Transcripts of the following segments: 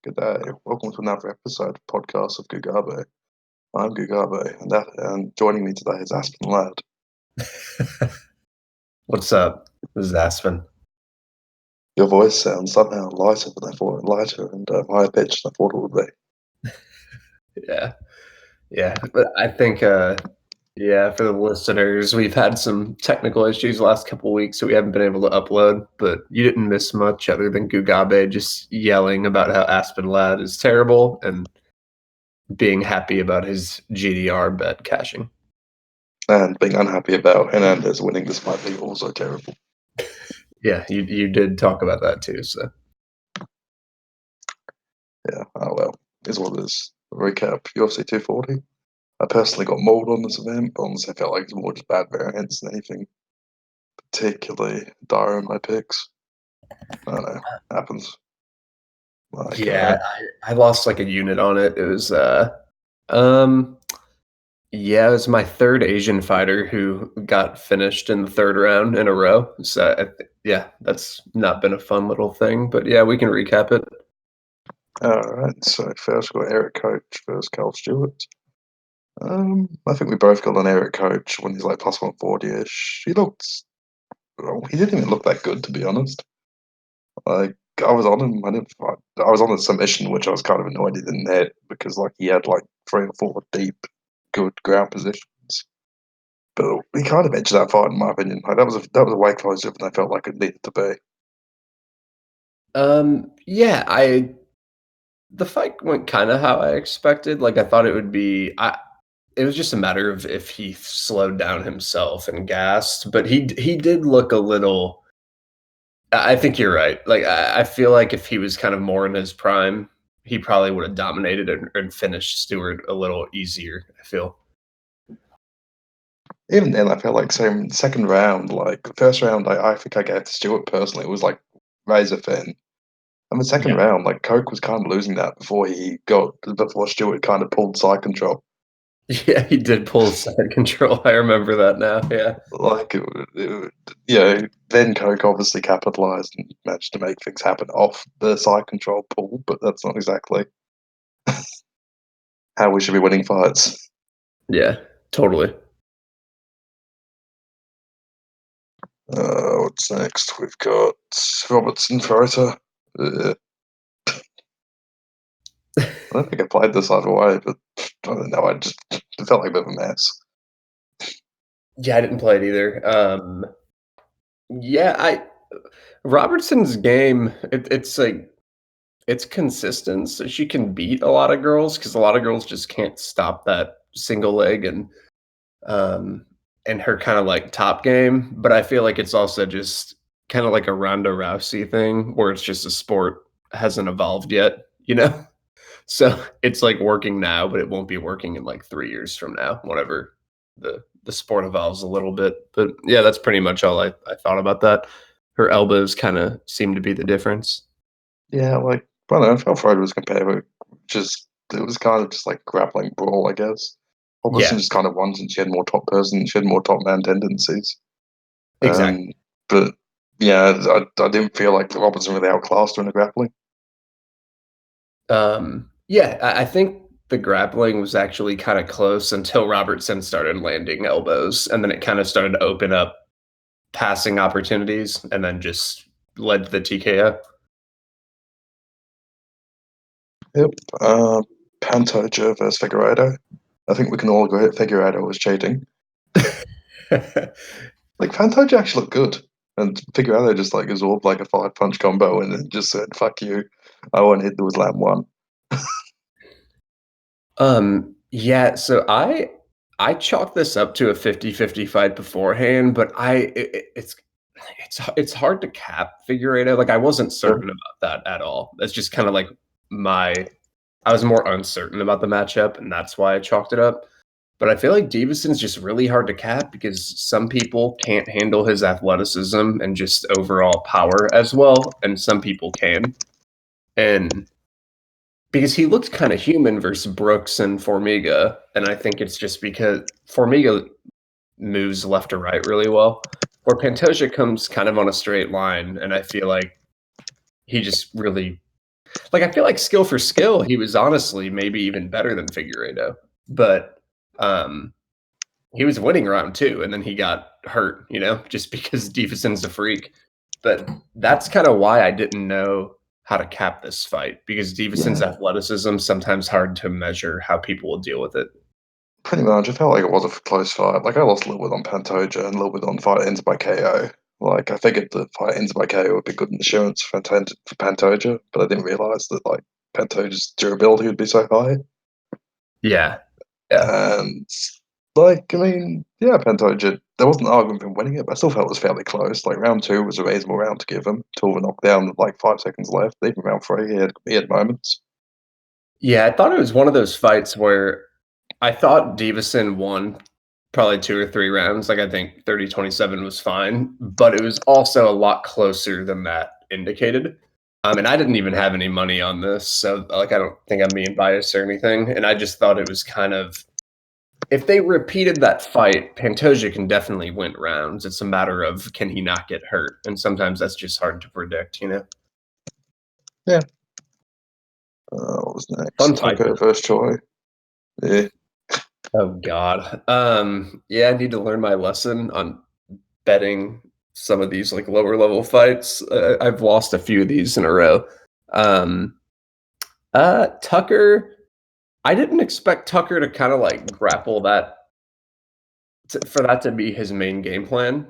Good day. Welcome to another episode of podcast of Gugabe. I'm Gugabe, and joining me today is Aspen Ladd. What's up? This is Aspen. Your voice sounds somehow lighter than I thought, lighter and higher pitched than I thought it would be. Yeah. But I think, for the listeners, we've had some technical issues the last couple of weeks, so we haven't been able to upload. But you didn't miss much other than Gugabe just yelling about how Aspen Ladd is terrible and being happy about his GDR bet cashing. And being unhappy about Hernandez winning despite being also terrible. Yeah, you did talk about that too. So yeah, is what it is. Recap: UFC 240. I personally got mauled on this event, but honestly, I felt like it was more just bad variance than anything particularly dire in my picks. I don't know. Happens. I lost like a unit on it. It was it was my third Asian fighter who got finished in the third round in a row. So that's not been a fun little thing. But yeah, we can recap it. All right. So first we got Eric Coach versus Carl Stewart. I think we both got an Eric Coach when he's like plus 140-ish. He didn't even look that good, to be honest. Like, I was on him. I was on a submission, which I was kind of annoyed he didn't hit because like he had like 3 or 4 deep, good ground positions. But he kind of edged that fight, in my opinion. Like that was a way closer than I felt like it needed to be. The fight went kind of how I expected. Like I thought it would be. It was just a matter of if he slowed down himself and gassed, but he did look a little. I think you're right. Like I feel like if he was kind of more in his prime, he probably would have dominated and finished Stewart a little easier. I feel. Even then, I felt like second round, like the first round, I think I gave to Stewart personally. It was like razor thin. And the second round, like Coke was kind of losing that before Stewart kind of pulled side control. Yeah, he did pull side control. I remember that now. Yeah, like then Coke obviously capitalized and managed to make things happen off the side control pull, but that's not exactly how we should be winning fights. Yeah, totally. What's next? We've got Robertson Ferreira. I don't think I played this either way, but I don't know. It felt like a bit of a mess. Yeah, I didn't play it either. Robertson's game, it's like it's consistent. So she can beat a lot of girls because a lot of girls just can't stop that single leg and her kind of like top game. But I feel like it's also just kind of like a Ronda Rousey thing where it's just a sport hasn't evolved yet, you know? So it's like working now, but it won't be working in like 3 years from now, whenever the sport evolves a little bit. But yeah, that's pretty much all I thought about that. Her elbows kind of seem to be the difference. Yeah, like I don't know. I felt Freud was compared, it was kind of just like grappling brawl, I guess. Robertson just kind of won since she had more top man tendencies. Exactly. But yeah, I didn't feel like Robertson really outclassed her in the grappling. I think the grappling was actually kind of close until Robertson started landing elbows, and then it kind of started to open up passing opportunities, and then just led to the TKO. Yep. Pantoja versus Figueiredo. I think we can all agree that Figueiredo was cheating. Like Pantoja actually looked good, and Figueiredo just like absorbed like a 5-punch combo and then just said, "Fuck you, I won't hit there was lamb one." So I chalked this up to a 50-50 fight beforehand, but it's hard to cap Figueiredo. Like I wasn't certain about that at all. That's just kind of like I was more uncertain about the matchup, and that's why I chalked it up. But I feel like Daveson's just really hard to cap because some people can't handle his athleticism and just overall power as well, and some people can. And because he looked kind of human versus Brooks and Formiga, and I think it's just because Formiga moves left to right really well, where Pantoja comes kind of on a straight line, and I feel like he just really Like, I feel like skill for skill, he was honestly maybe even better than Figueiredo, but, he was winning round 2, and then he got hurt, just because Davidson's a freak. But that's kinda why I didn't know how to cap this fight, because Davidson's Yeah, athleticism sometimes hard to measure how people will deal with it. pretty much. I felt like it was a close fight. Like, I lost a little bit on Pantoja and a little bit on fight ends by KO. Like, I figured the fight ends by KO would be good insurance for Pantoja, but I didn't realize that, like, Pantoja's durability would be so high. Yeah. Yeah. And, like, I mean, yeah, Pantoja, there wasn't an argument for him winning it, but I still felt it was fairly close. Like, round 2 was a reasonable round to give him, till the knockdown with, like, 5 seconds left. Even round 3, he had moments. Yeah, I thought it was one of those fights where I thought Davison won probably 2 or 3 rounds. Like, I think 30-27 was fine, but it was also a lot closer than that indicated. And I didn't even have any money on this, so, like, I don't think I'm being biased or anything, and I just thought it was kind of if they repeated that fight, Pantoja can definitely win rounds. It's a matter of can he not get hurt, and sometimes that's just hard to predict. Yeah. What was Fun next? fight, Tucker though. versus Choi. Yeah. Oh god. Yeah, I need to learn my lesson on betting some of these like lower level fights. I've lost a few of these in a row. Um, Tucker. I didn't expect Tucker to kind of like grapple that for that to be his main game plan.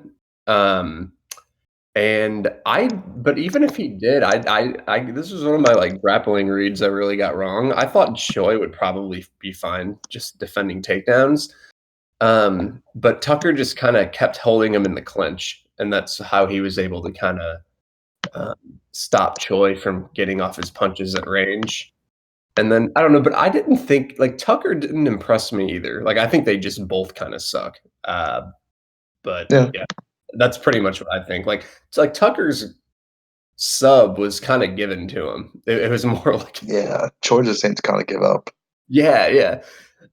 Um, but even if he did, this was one of my like grappling reads I really got wrong. I thought Choi would probably be fine just defending takedowns. But Tucker just kind of kept holding him in the clinch, and that's how he was able to kind of stop Choi from getting off his punches at range. And then I don't know, but I didn't think like Tucker didn't impress me either. Like I think they just both kind of suck. But Yeah. yeah, that's pretty much what I think. Like it's like Tucker's sub was kind of given to him. It was more like Yeah. Choi just seemed to kind of give up. yeah, yeah.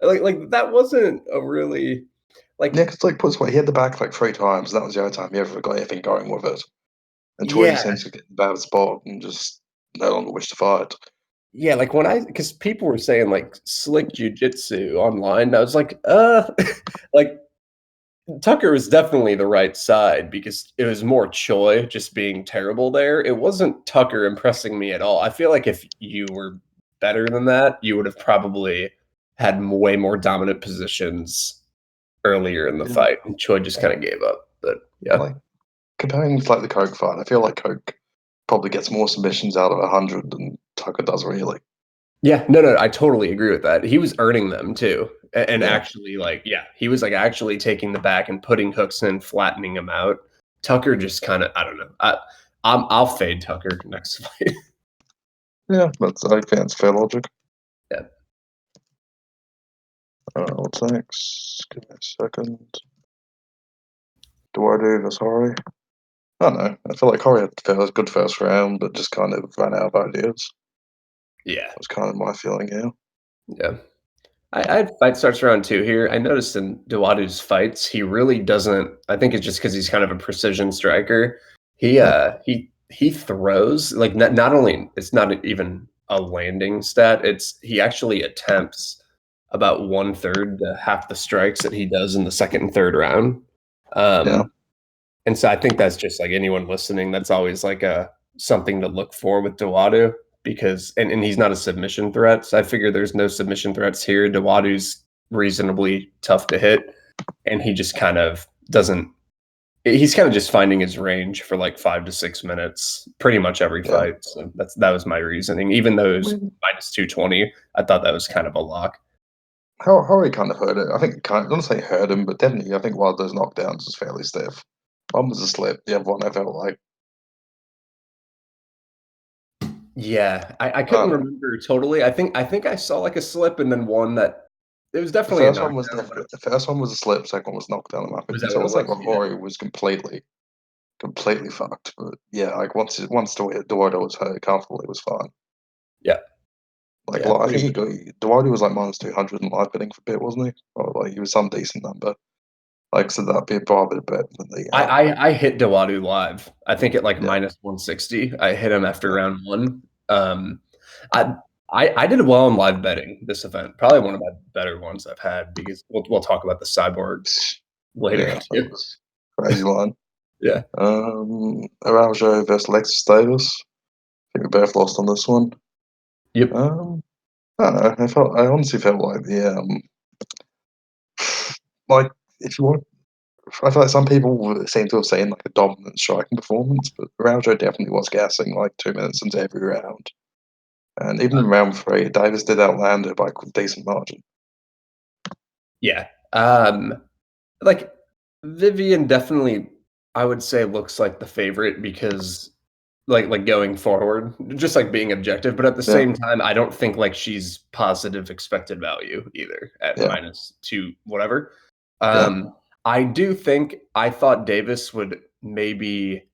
Like that wasn't a really Yeah, like because like puts what he had the back like 3 times, and that was the only time he ever got anything going with it. And Choi just yeah. seems to get in a bad spot and just no longer wish to fight. Yeah, like because people were saying like slick jujitsu online, I was like, like Tucker was definitely the right side because it was more Choi just being terrible there. It wasn't Tucker impressing me at all. I feel like if you were better than that, you would have probably had way more dominant positions earlier in the Yeah. fight. And Choi just kind of gave up. But yeah. Like comparing to like the Coke fight, I feel like Coke probably gets more submissions out of 100 than Tucker does really. Yeah, no, I totally agree with that. He was earning them too, and Yeah. actually, like, yeah, he was like actually taking the back and putting hooks in, flattening him out. Tucker just kind of, I don't know. I'll fade Tucker next fight. Yeah, that's I think that's fair logic. Yeah, What's next? Give me a second. Do I do this, Horry? I don't know. I feel like Horry had a good first round, but just kind of ran out of ideas. yeah, Was kind of my feeling here. yeah. I had fight starts around 2 here. I noticed in Dawadu's fights, he really doesn't. I think it's just because he's kind of a precision striker. He Yeah, he throws like not only it's not even a landing stat. It's he actually attempts about 1/3 to half the strikes that he does in the second and third round. yeah, Um, and so I think that's just like anyone listening, that's always like a something to look for with Dawadu because and he's not a submission threat. So I figure there's no submission threats here. Dawadu's reasonably tough to hit, and he just kind of doesn't he's kind of just finding his range for like 5 to 6 minutes pretty much every yeah. fight. So that was my reasoning. Even though it I was mean, minus 220, I thought that was kind of a lock. Horry kind of hurt it. I think kind. I don't say hurt him, but definitely, I think one of those knockdowns was fairly stiff. One was a slip. The other one, I felt like Yeah, I I couldn't don't know. remember totally. I think I saw like a slip and then one that it was The definitely a first one was knockdown, but definitely the first one was a slip. Second one was knockdown, in my was opinion. that So what the it was? second one, Yeah. Horry was completely fucked. But yeah, like once Duardo was hurt comfortable, it was fine. Yeah. Like, Yeah, I pretty think much. Duardo was like minus 200 in live betting for a bit, wasn't he? Or like he was some decent number. Like, so that'd be a probably better than the I hit Dawadu live. I think at like yeah, minus 160. I hit him after yeah, round 1. Um, I did well in live betting this event. Probably one of my better ones I've had because we'll talk about the cyborg later Yeah, that too. was a crazy line. Yeah. Araujo versus Alexis Davis. I think we both lost on this one. Yep. I don't know. I honestly felt like like if you want, I feel like some people seem to have seen like a dominant striking performance, but Araujo definitely was gassing like 2 minutes into every round. And even in round three, Davis did outland her by a decent margin. Yeah. Like Vivian definitely, I would say, looks like the favorite because like going forward, just like being objective, but at the Yeah, same time, I don't think like she's positive expected value either at yeah, -2 whatever. yeah, I do think I thought Davis would maybe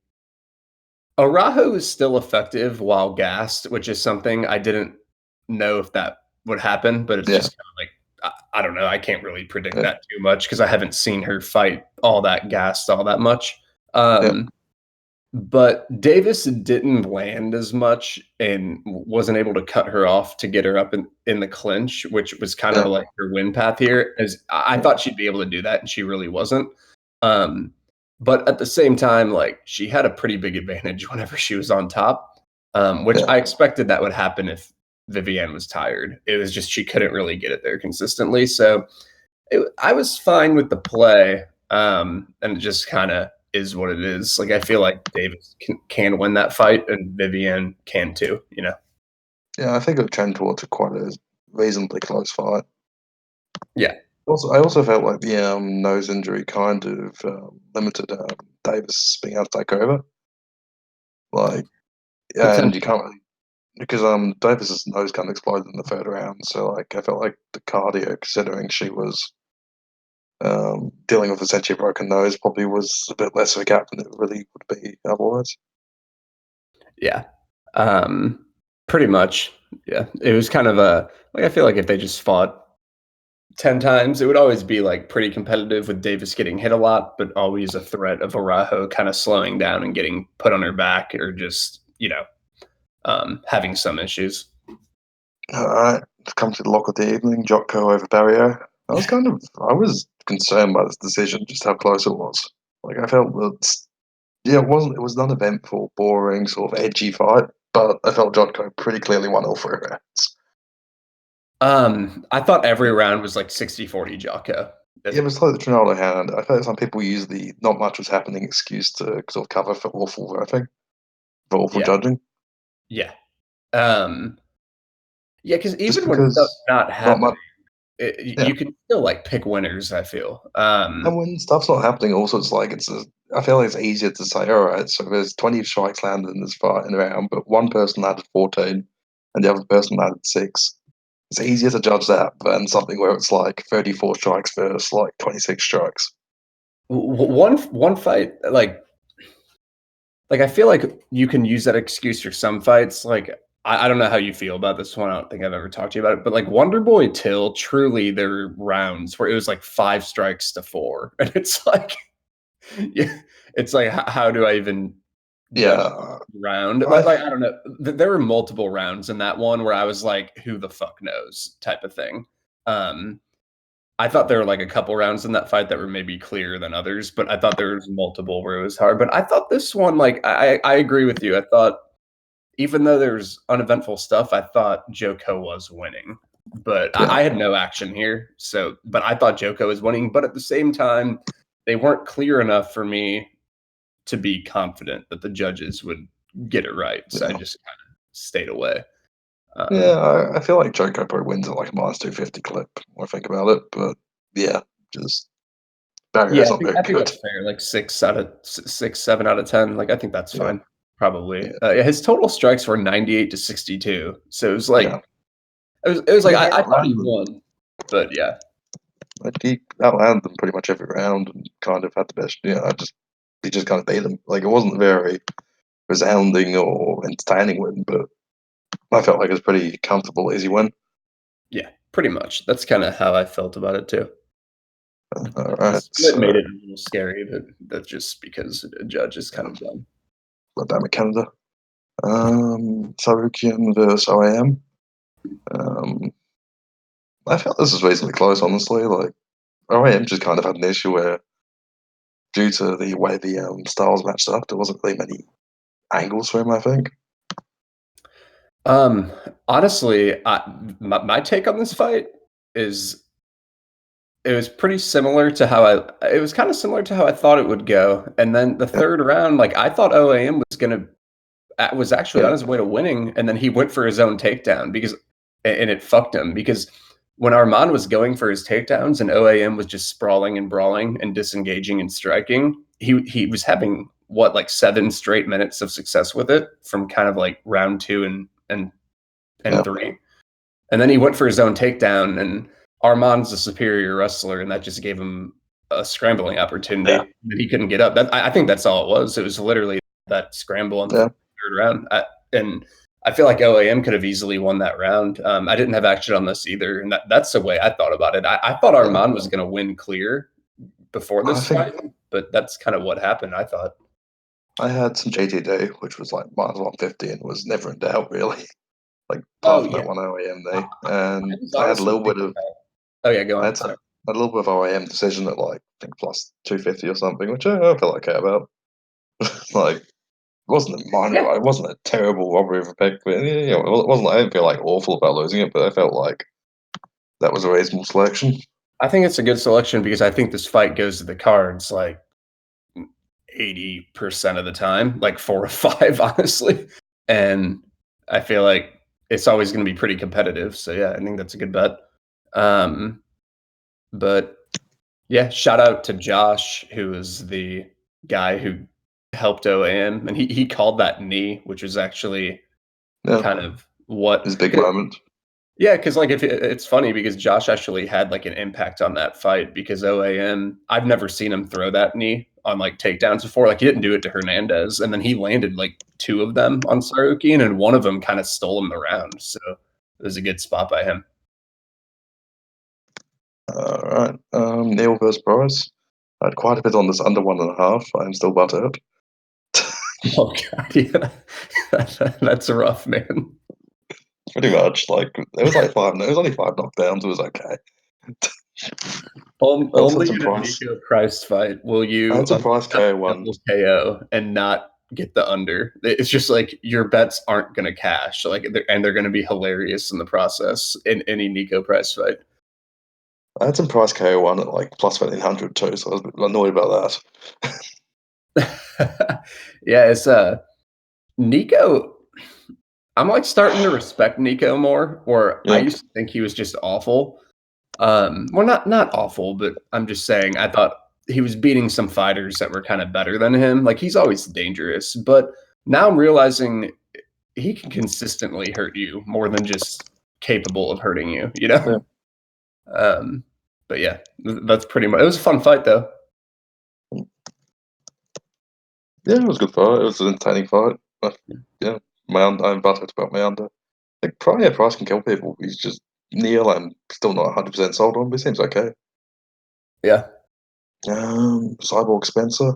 Araujo is still effective while gassed, which is something I didn't know if that would happen, but it's yeah, just kind of like I don't know. I can't really predict yeah, that too much because I haven't seen her fight all that gassed all that much. yeah, But Davis didn't land as much and wasn't able to cut her off to get her up in the clinch, which was kind of yeah, like her win path here. As I yeah, thought she'd be able to do that, and she really wasn't. Um, but at the same time, like she had a pretty big advantage whenever she was on top, which yeah. I expected that would happen if Vivienne was tired. It was just she couldn't really get it there consistently. So I was fine with the play, and it just kind of is what it is. Like I feel like Davis can win that fight, and Vivienne can too. You know? Yeah, I think it would trend towards quite a reasonably close fight. Yeah, I also felt like the nose injury kind of limited Davis being able to take over. Like, yeah, and you potential. can't really because Davis's nose kind of exploded in the third round. So like, I felt like the cardio, considering she was dealing with essentially a broken nose, probably was a bit less of a gap than it really would be otherwise. Yeah, um, pretty much. Yeah, it was kind of a like I feel like if they just fought 10 times, it would always be like pretty competitive with Davis getting hit a lot, but always a threat of Arajo kind of slowing down and getting put on her back, or just having some issues. All right, to come to the lock of the evening, Jotko over Barrio. I was concerned by this decision, just how close it was. Like I felt that, yeah, it was an uneventful, boring, sort of edgy fight, but I felt Jotko pretty clearly won all three rounds. I thought every round was like 60-40 Jocko. Yeah, it was like the Trinaldo hand. I feel like some people use the not much was happening excuse to sort of cover for awful voting, for awful Yeah, judging, yeah. Um, yeah, because just even when stuff's because not not happening, much. Yeah, you can still like pick winners, I feel. and when stuff's not happening, also it's like I feel like it's easier to say, all right, so there's 20 strikes landed in this fight in the round, but one person landed 14, and the other person landed 6. It's easier to judge that than something where it's like 34 strikes versus like 26 strikes. One fight, like I feel like you can use that excuse for some fights. Like I don't know how you feel about this one. I don't think I've ever talked to you about it, but like Wonder Boy Till, truly there were rounds where it was like 5 strikes to 4, and it's like, yeah, it's like how do I even judge Yeah, round? I Like I don't know. There were multiple rounds in that one where I was like, who the fuck knows type of thing. Um, I thought there were like a couple rounds in that fight that were maybe clearer than others, but I thought there was multiple where it was hard. But I thought this one, like, I agree with you. I thought even though there's uneventful stuff, I thought Joko was winning. But yeah, I had no action here, so but I thought Joko was winning. But at the same time, they weren't clear enough for me to be confident that the judges would get it right. So I yeah. just kind of stayed away. Yeah, Um, I feel like Joko probably wins at like a minus 250 clip when I think about it, but yeah, just Yeah, Barrio's not very I think good. that's fair, like 6 7 out of 10, like, I think that's Yeah, fine, probably. yeah, Yeah, his total strikes were 98 to 62, so it was yeah. like it was I like mean, he I thought he outlanded them. won, but yeah. Like, he outlanded them pretty much every round and kind of had the best. He just kind of beat them. Like it wasn't a very resounding or entertaining win, but I felt like it was pretty comfortable, easy win. Yeah, pretty much. That's kinda how I felt about it too. All The right, split made so it a little scary, but that's just because a judge is kind of dumb. let that Canada. Sarukian versus OAM. I felt this was reasonably close, honestly. Like, OAM just kind of had an issue where, due to the way the styles matched up, there wasn't really many angles for him, I think. Honestly, my take on this fight is it was pretty similar to how it was kind of similar to how I thought it would go. And then the Yeah, third round, like I thought OAM was actually on yeah, his way to winning, and then he went for his own takedown and it fucked him because when Armand was going for his takedowns and OAM was just sprawling and brawling and disengaging and striking, he was having what like 7 straight minutes of success with it from kind of like round two and yeah, three. And then he went for his own takedown, and Armand's a superior wrestler, and that just gave him a scrambling opportunity yeah, that he couldn't get up. I think that's all it was. It was literally that scramble in the yeah. third round. And I feel like OAM could have easily won that round. I didn't have action on this either, and that's the way I thought about it. I thought Yeah. Armand was going to win clear before I this think fight, but that's kind of what happened, I thought. I had some JTD, which was like -150 and was never in doubt, really. Like, apart Oh, from yeah. that one OAM I day. And was I had a honestly little bit thinking of that. Oh, yeah, go I on. had Sorry. a little bit of OAM decision at like I think plus 250 or something, which I felt okay about. Like, it wasn't a minor, Yeah. it wasn't a terrible robbery of a pick, but it wasn't. I didn't feel like awful about losing it, but I felt like that was a reasonable selection. I think it's a good selection because I think this fight goes to the cards like 80% of the time, like 4 or 5, honestly. And I feel like it's always going to be pretty competitive. So yeah, I think that's a good bet. Um, but yeah, shout out to Josh, who is the guy who helped OAM, and he called that knee, which was actually Yeah, kind of what. it's a big moment. Yeah, because like if it's funny because Josh actually had like an impact on that fight because OAM, I've never seen him throw that knee on like takedowns before. Like he didn't do it to Hernandez, and then he landed like 2 of them on Sarukian, and one of them kind of stole him the round. So it was a good spot by him. All right, Neil versus Bryce. I had quite a bit on this under 1.5. I'm still butthurt. Oh god, yeah, that's rough, man. Pretty much. Like it was like five. It was only 5 knockdowns. It was okay. I also had Only some in a price. Nico Price fight will I you had some price KO one. double KO and not get the under. It's just like your bets aren't going to cash, like, they're going to be hilarious in the process in any Nico Price fight. I had some price KO one at like plus 1,500 too, so I was a bit annoyed about Yeah, it's Nico. I'm like starting to respect Nico more. Or I that. used to think he was just awful. Well, not awful, but I'm just saying I thought he was beating some fighters that were kind of better than him. Like he's always dangerous, but now I'm realizing he can consistently hurt you more than just capable of hurting you. You Yeah. know. Um, but yeah, that's pretty much. It was a fun fight though. Yeah, it was a good fight. It was an entertaining fight. Yeah, I'm buttered about my under. Like, Price can kill people. He's just Neil. I'm still not 100% sold on, but he seems okay. Yeah. Cyborg Spencer.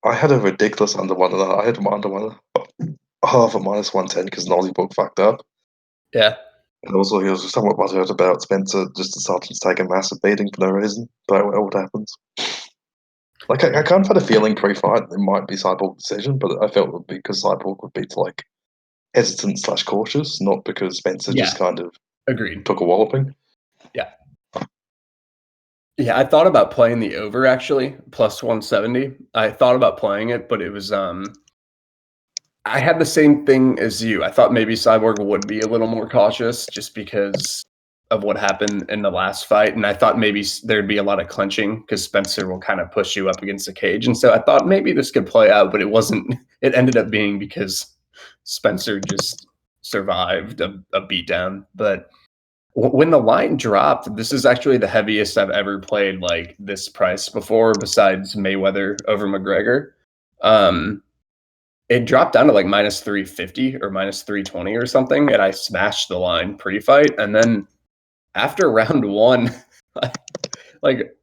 I had a ridiculous under 1.5. I had my under 1.5 at -110 because Nosy book fucked up. Yeah. And also, he was somewhat buttered about Spencer just deciding to take a massive beating for no reason. But what happens? Like, I kind of had a feeling pre-fight it might be Cyborg's decision, but I felt it would be because Cyborg would be like hesitant slash cautious, not because Spencer Yeah. just kind of Agreed. took a walloping. Yeah. Yeah, I thought about playing the over actually, plus 170. I thought about playing it, but it was I had the same thing as you. I thought maybe Cyborg would be a little more cautious just because of what happened in the last fight, and I thought maybe there'd be a lot of clenching because Spencer will kind of push you up against the cage, and so I thought maybe this could play out, but it wasn't. It ended up being because Spencer just survived a beatdown. But when the line dropped, this is actually the heaviest I've ever played like this price before, besides Mayweather over McGregor. Um, it dropped down to like -350 or -320 or something, and I smashed the line pre-fight. And then after round one, like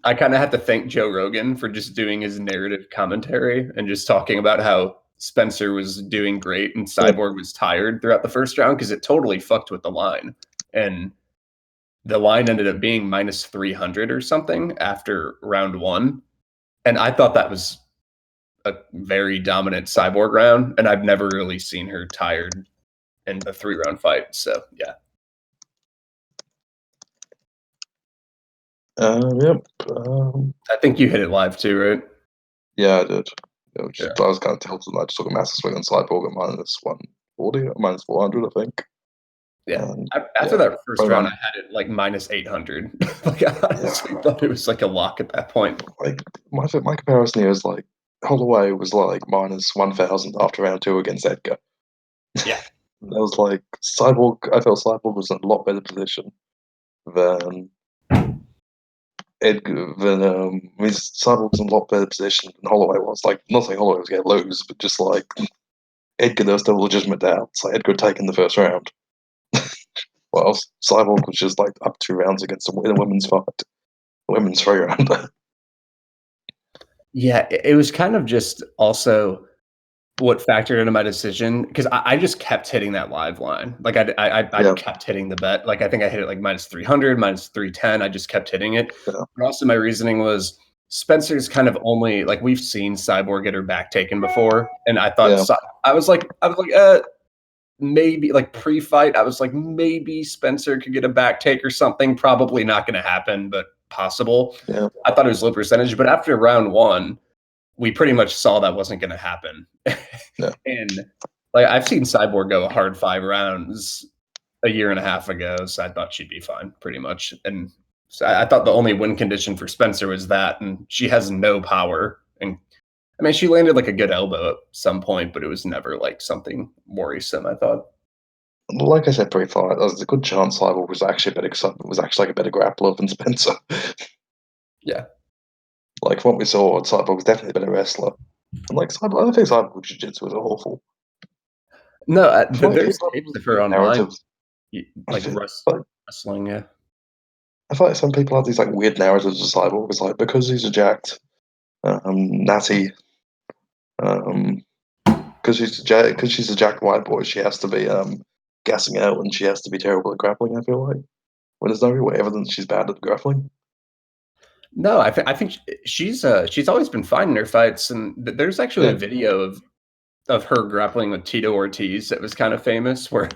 I kind of have to thank Joe Rogan for just doing his narrative commentary and just talking about how Spencer was doing great and Cyborg was tired throughout the first round because it totally fucked with the line. And the line ended up being minus 300 or something after round 1. And I thought that was a very dominant Cyborg round. And I've never really seen her tired in the 3-round fight. So, yeah. Yep. I think you hit it live too, right? Yeah, I did. I Yeah. was kind of tilted, and I just took a massive swing on Cyborg at minus 140, minus 400, I think. Yeah. And, After that first round, round, I had it like minus 800. Like, I honestly thought it was like a lock at that point. like my comparison here is like Holloway was like minus 1,000 after round 2 against Edgar. Yeah. That was like Cyborg. I felt Cyborg was in a lot better position than Edgar. I mean, Cyborg was in a lot better position than Holloway was. Like, not saying Holloway was going to lose, but just like Edgar, there was still legitimate doubts. Like Edgar had taken the first round. Well, Cyborg was just like up 2 rounds against a women's fight, a women's 3-rounder. Yeah, it was kind of just also what factored into my decision because I just kept hitting that live line. Like I kept hitting the bet. Like I think I hit it like minus 300, minus 310. I just kept hitting it. Yeah. But also my reasoning was Spencer's kind of only like we've seen Cyborg get her back taken before, and I thought I was like maybe like pre-fight I was like maybe Spencer could get a back take or something. Probably not going to happen, but possible. Yeah. I thought it was low percentage, but after round 1. We pretty much saw that wasn't going to happen. Yeah. And like I've seen Cyborg go a hard 5 rounds a year and a half ago, so I thought she'd be fine pretty much. And so I thought the only win condition for Spencer was that, and she has no power. And I mean, she landed like a good elbow at some point, but it was never like something worrisome, I thought. Like I said pre-fight, there was a good chance Cyborg was actually like a better grappler than Spencer. Yeah. Like from what we saw, Cyborg was definitely a better wrestler. And like I don't think Cyborg Jiu-Jitsu was awful. No, Like, there's tapes of her online, like wrestling. Yeah. I feel like some people have these like weird narratives of Cyborg. It's like because he's a jacked, natty, because she's a jacked white boy, she has to be gassing out and she has to be terrible at grappling. I feel like when there's no real evidence she's bad at grappling. No, I think she's always been fine in her fights, and there's actually a video of her grappling with Tito Ortiz that was kind of famous, where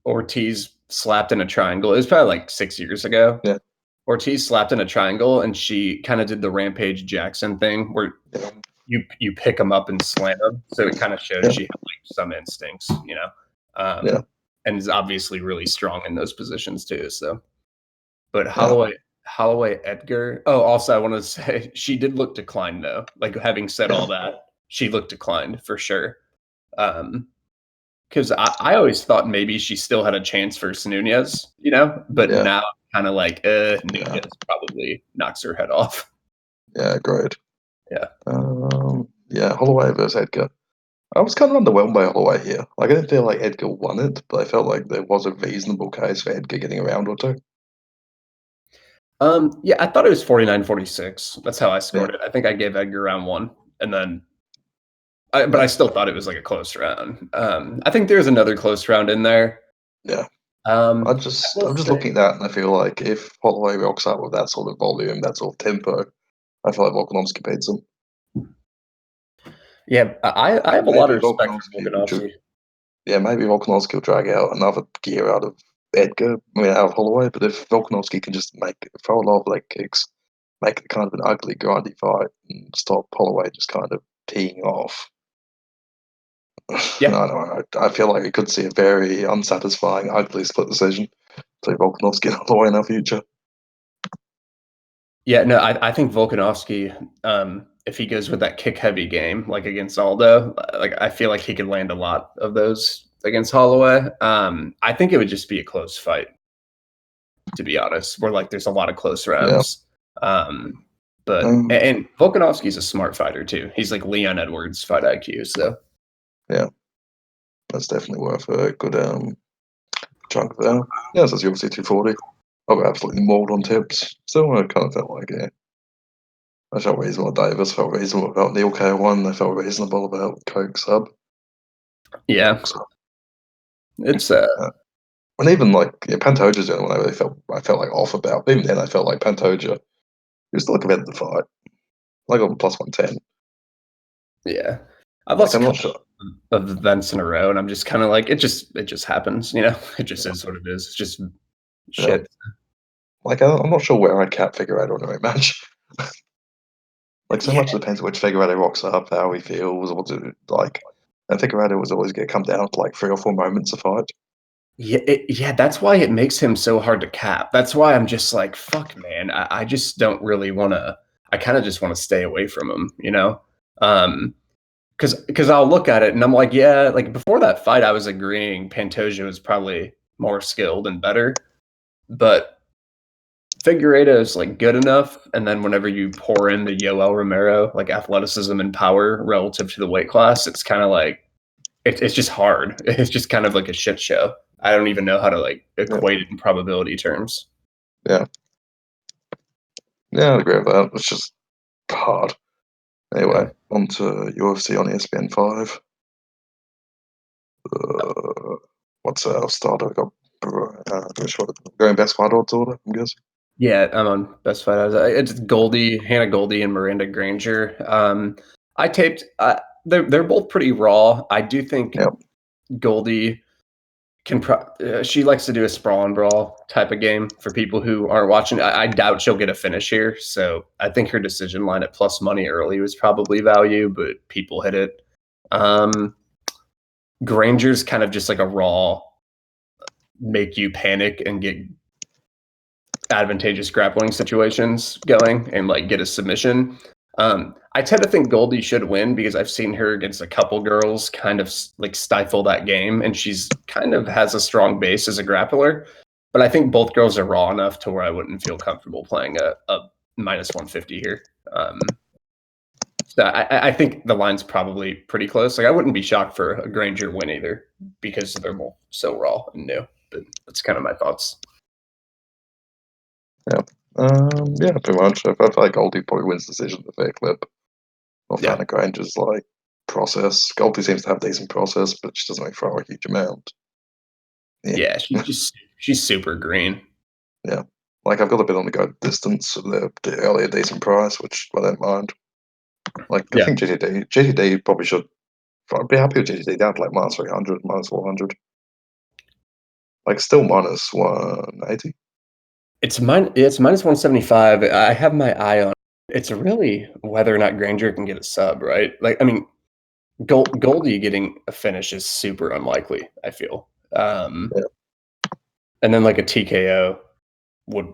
Ortiz slapped in a triangle. It was probably like 6 years ago. Yeah. Ortiz slapped in a triangle, and she kind of did the Rampage Jackson thing, where you pick him up and slam him. So it kind of shows she had like some instincts, you know, and is obviously really strong in those positions too. So, but Holloway Edgar. Oh, also I want to say she did look declined though. Like having said all that, she looked declined for sure. Because I always thought maybe she still had a chance versus Nunez, you know, but now kind of like Nunez probably knocks her head off. Yeah, great. Yeah. Holloway versus Edgar. I was kind of underwhelmed by Holloway here. Like I didn't feel like Edgar won it, but I felt like there was a reasonable case for Edgar getting a round or 2. Yeah, I thought it was 49-46. That's how I scored it. I think I gave Edgar round 1, and then but I still thought it was like a close round. I think there's another close round in there. Yeah. I'm just looking at that, and I feel like if Holloway rocks out with that sort of volume, that sort of tempo, I feel like Volkanovski beats him. Yeah, I have a lot of respect for Volkanovski. Yeah, maybe Volkanovski will drag out another gear out of Edgar, out of Holloway, but if Volkanovski can just throw a lot of leg kicks, make it kind of an ugly, grindy fight, and stop Holloway just kind of teeing off. Yeah. I feel like we could see a very unsatisfying, ugly split decision between Volkanovski and Holloway in our future. Yeah, no, I think Volkanovski, if he goes with that kick-heavy game, like against Aldo, like I feel like he could land a lot of those against Holloway. I think it would just be a close fight, to be honest, where like there's a lot of close rounds. And Volkanovski's a smart fighter too. He's like Leon Edwards fight IQ, so yeah, that's definitely worth a good chunk there. Yeah, so it's UFC 240. I got absolutely mauled on tips. Still, I kind of felt like I felt reasonable about Davis, felt reasonable about Neil K1, I felt reasonable about Coke sub. Yeah, So, it's and even like Pantoja's the only one I felt like off about. Even then, I felt like Pantoja. He was still a competitive fight. Like on plus 110. yeah. I've Like lost a I'm not couple sure. of events in a row, and I'm just kind of like it just happens, you know. It just is what it is. It's just Yeah. shit. Like I'm not sure where I'd cap Figueiredo in a rematch. Like so Yeah, much depends which Figueiredo rocks up, how he feels, what to like. And Figueiredo was always going to come down to like 3 or 4 moments of fight. yeah. That's why it makes him so hard to cap. That's why I'm just like, fuck, man. I just don't really want to. I kind of just want to stay away from him, you know. Because I'll look at it and I'm like, yeah, like before that fight, I was agreeing Pantoja was probably more skilled and better, but Figueiredo is like good enough. And then whenever you pour in the Yoel Romero, like athleticism and power relative to the weight class, it's kind of like it's just hard. It's just kind of like a shit show. I don't even know how to like Yeah, equate it in probability terms. yeah, yeah. I agree with that. It's just hard. Anyway, Yeah. on to UFC on ESPN 5. What's our starter? Got going best fight odds order. I'm guessing. Yeah, I'm on Best Fight Odds. It's Hannah Goldie, and Miranda Granger. I taped. They're both pretty raw. I do think Yeah, Goldie she likes to do a sprawl and brawl type of game for people who aren't watching. I doubt she'll get a finish here. So I think her decision line at plus money early was probably value, but people hit it. Granger's kind of just like a raw, make you panic and get advantageous grappling situations going and like get a submission. I tend to think Goldie should win because I've seen her against a couple girls kind of like stifle that game, and she's kind of has a strong base as a grappler. But I think both girls are raw enough to where I wouldn't feel comfortable playing a minus 150 here. So I think the line's probably pretty close. Like I wouldn't be shocked for a Granger win either because they're both so raw and new. But that's kind of my thoughts. yeah, yeah. Pretty much. I feel like Goldie probably wins decision the fair clip. Or Yeah. Fana Granger's like process. Goldie seems to have decent process, but she doesn't throw a huge amount. Yeah, Yeah, she's super green. yeah. Like I've got a bit on the go distance, so they're early a decent price, which I don't mind. Like I Yeah. think GTD probably should. I'd be happy with GTD down to like minus 300, minus 400. Like still minus 180. It's minus 175. I have my eye on it's really whether or not Granger can get a sub, right? Like I mean, Goldie getting a finish is super unlikely, I feel. Yeah, And then like a TKO would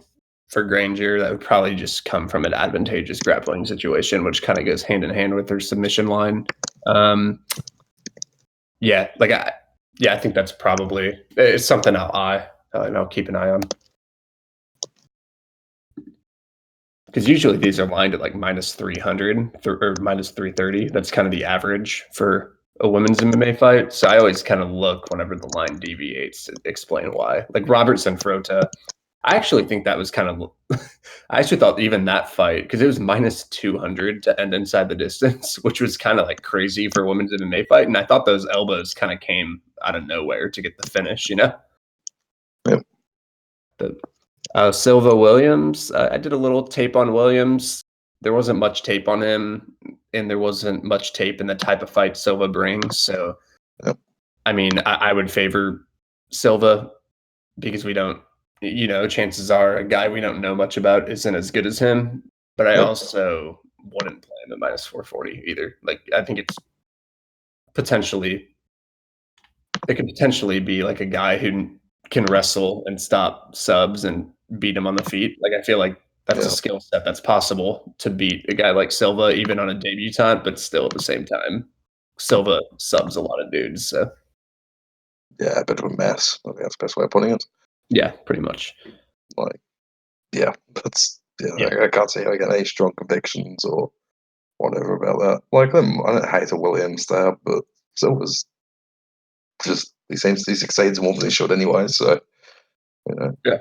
for Granger, that would probably just come from an advantageous grappling situation, which kind of goes hand in hand with her submission line. Um, yeah, I think that's probably it's something I'll keep an eye on. Because usually these are lined at like minus 300 or minus 330. That's kind of the average for a women's MMA fight. So I always kind of look whenever the line deviates to explain why. Like Robertson Frota, I actually think that was kind of, I actually thought even that fight, because it was minus 200 to end inside the distance, which was kind of like crazy for a women's MMA fight. And I thought those elbows kind of came out of nowhere to get the finish, you know? yeah, The Silva Williams, I did a little tape on Williams. There wasn't much tape on him, and there wasn't much tape in the type of fight Silva brings. So, yeah, I mean, I would favor Silva because we don't, you know, chances are a guy we don't know much about isn't as good as him. But I yeah, also wouldn't play him at minus 440 either. Like, I think potentially, it could potentially be like a guy who can wrestle and stop subs and beat him on the feet. Like I feel like that's a yeah. skill set that's possible to beat a guy like Silva, even on a debutant, but still at the same time, Silva subs a lot of dudes. So Yeah, a bit of a mess. I think that's the best way of putting it. yeah, pretty much. Like, yeah, that's yeah. Yeah. I can't see how I get any strong convictions or whatever about that. Like, I don't hate a Williams stab, but Silver's he succeeds more than he should anyway. So you know, Yeah.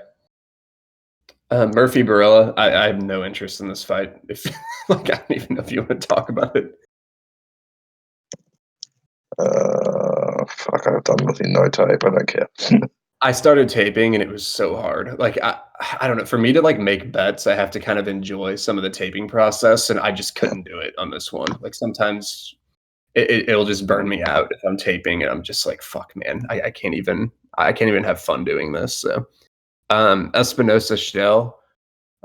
Murphy Barella. I have no interest in this fight. If like I don't even know if you want to talk about it. Fuck, I've done nothing, no tape. I don't care. I started taping and it was so hard. Like I don't know. For me to like make bets, I have to kind of enjoy some of the taping process, and I just Yeah. couldn't do it on this one. Like sometimes it'll just burn me out if I'm taping, and I'm just like, fuck, man, I can't even have fun doing this. So, Espinosa Schnell.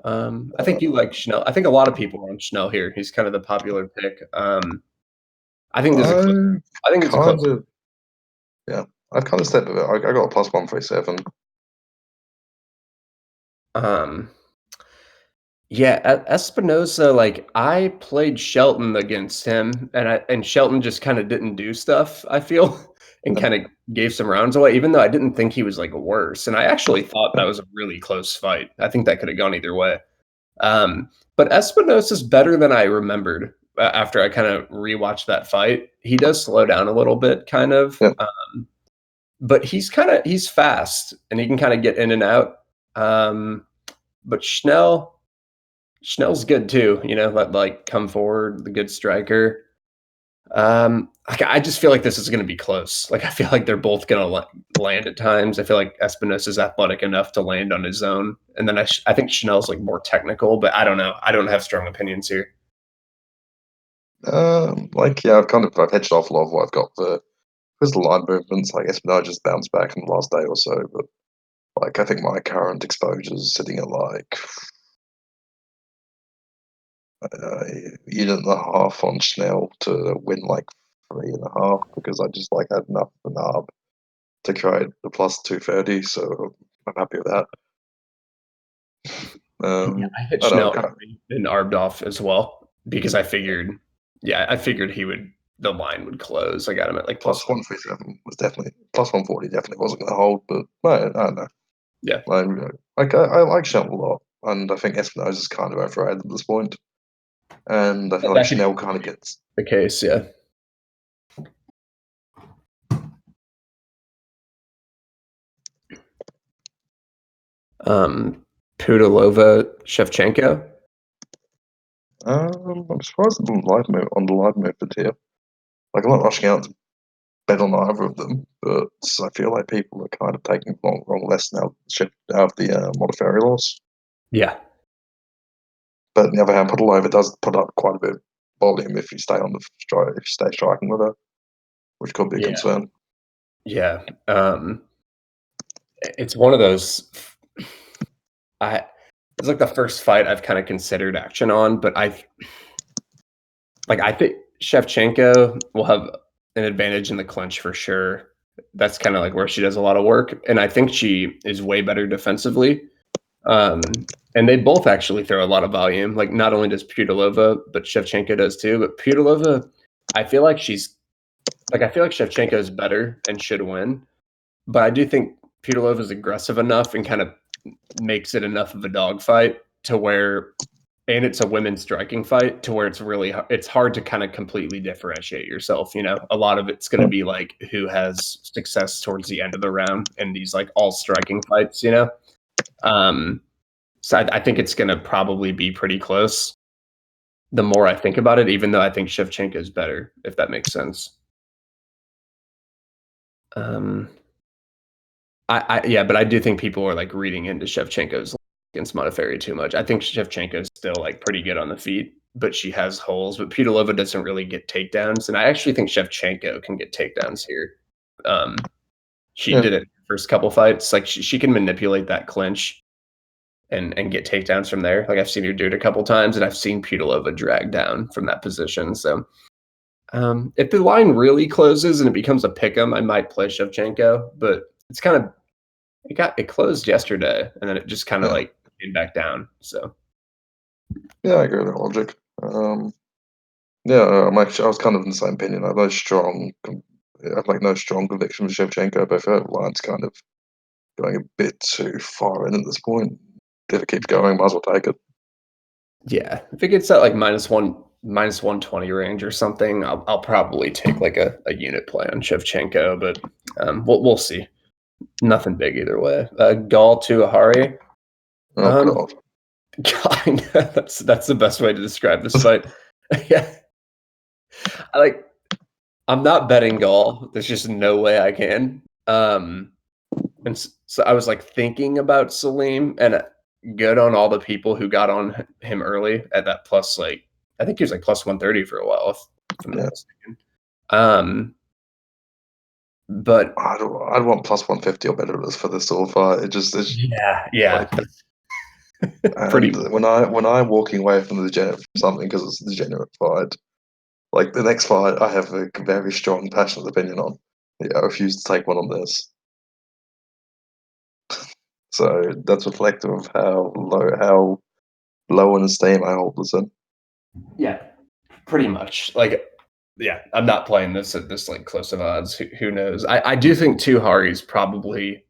I think you like Schnell. I think a lot of people are on Schnell here. He's kind of the popular pick. I think there's a close. I I think there's a close. kind of, yeah, I've kind of stepped with it. I got a +137. Um, Yeah, Espinosa, like I played Shelton against him, and Shelton just kind of didn't do stuff, I feel, and Yeah, kind of gave some rounds away, even though I didn't think he was like worse. And I actually thought that yeah. was a really close fight. I think that could have gone either way. But Espinosa's better than I remembered after I kind of rewatched that fight. He does slow down a little bit, kind of, Yeah. but he's fast and he can kind of get in and out. But Schnell's good too, like come forward, the good striker. I just feel like this is going to be close. Like I feel like they're both going to land at times. I feel like Espinosa's athletic enough to land on his own, and then I think Schnell's like more technical, but I don't know. I don't have strong opinions here. Yeah, I've hedged off a lot of what I've got for because the line movements. Like Espinal just bounced back in the last day or so, but like I think my current exposure is sitting at like unit and a half on Schnell to win like 3.5 because I just like had enough of an arb to create the +230, so I'm happy with that. Yeah, I hit I don't Schnell know. and Arbed off as well because I figured the line would close. I got him at like plus one. +137 was definitely +140. Definitely wasn't going to hold, but I don't know. Yeah, I like Schnell a lot, and I think Espinosa is kind of overrated at this point. And I feel like that could Schnell be kind of gets. the case. Yeah. Um, Pudilova, Shevchenko. I'm surprised on the live movement here. Like I'm not rushing out to bet on either of them, but I feel like people are kind of taking wrong lesson out of the Modafferi loss. Yeah, But on the other hand, Pudilova does put up quite a bit of volume if you stay on the if you stay striking with her, which could be a yeah, concern. yeah. It's one of those. I It's like the first fight I've kind of considered action on, but I think Shevchenko will have an advantage in the clinch for sure. That's kind of like where she does a lot of work, and I think she is way better defensively. And they both actually throw a lot of volume. Like not only does Pudilova, but Shevchenko does too. But Pudilova, I feel like I feel like Shevchenko is better and should win. But I do think Pudilova is aggressive enough and kind of makes it enough of a dogfight to where, and it's a women's striking fight to where it's hard to kind of completely differentiate yourself. A lot of it's going to be like who has success towards the end of the round in these like all striking fights. So I think it's going to probably be pretty close. The more I think about it, even though I think Shevchenko is better, if that makes sense. Um, but I do think people are like reading into Shevchenko's against Modafferi too much. I think Shevchenko is still like pretty good on the feet, but she has holes. But Pudilova doesn't really get takedowns, and I actually think Shevchenko can get takedowns here. She Yeah, did it first couple fights. Like she can manipulate that clinch and get takedowns from there. Like I've seen her do it a couple times, and I've seen Pudilova drag down from that position. So if the line really closes and it becomes a pick'em, I might play Shevchenko, but it's kind of it closed yesterday, and then it just kind of yeah, like came back down. So yeah. I agree with that logic. Yeah, I was kind of in the same opinion. I have like no strong conviction for Shevchenko, but I feel like the line's kind of going a bit too far in at this point. If it keeps going, might as well take it. yeah, if it gets at like -120 range or something, I'll probably take like a unit play on Shevchenko, but we'll see. Nothing big either way. Gall to Ahari. Oh god. That's the best way to describe this fight. Yeah, I'm not betting Gall. There's just no way I can. So I was like thinking about Salim, and good on all the people who got on him early at that plus, like, I think he was like plus 130 for a while, if I'm not Yeah. mistaken. But I'd want plus 150 or better for this sort of fight. It's yeah, like, pretty and much. when I'm walking away from the degenerate from something because it's a degenerate fight, like the next fight, I have a very strong, passionate opinion on. Yeah, I refuse to take one on this. So that's reflective of how low in esteem I hold this in. Yeah, pretty much. Like, yeah, I'm not playing this at this like close of odds. Who knows? I do think Tuhari's probably